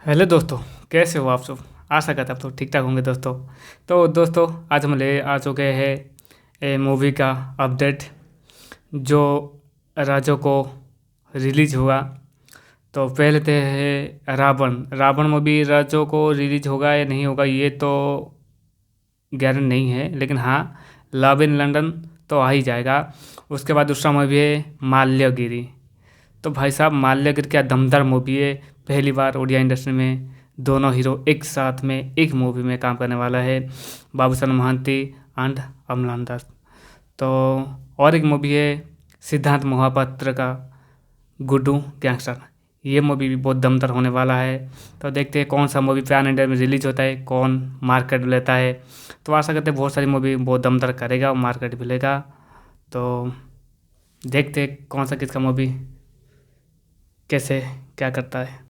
Hello दोस्तों। कैसे हो आप सब। आशा करता आप तो ठीक ठाक होंगे दोस्तों। तो दोस्तों आज हम ले आ चुके हैं मूवी का अपडेट जो राजो को रिलीज हुआ। तो पहले थे है रावण रावण मूवी राजो को रिलीज होगा या नहीं होगा ये तो गारंटी नहीं है, लेकिन हाँ लव इन लंदन तो आ ही जाएगा। उसके बाद दूसरा मूवी है माल्यगिरी। तो भाई साहब माल्यगिरी क्या दमदार मूवी है। पहली बार ओडिया इंडस्ट्री में दोनों हीरो एक साथ में एक मूवी में काम करने वाला है, बाबूसान महांती एंड अमलान दास। तो और एक मूवी है सिद्धांत महापात्र का गुड्डू गैंगस्टर। ये मूवी भी बहुत दमदार होने वाला है। तो देखते हैं कौन सा मूवी पैन इंडिया में रिलीज होता है, कौन मार्केट लेता है। तो आशा करते हैं बहुत सारी मूवी बहुत दमदार करेगा और मार्केट भी लेगा। तो देखते हैं कौन सा किसका मूवी कैसे क्या करता है।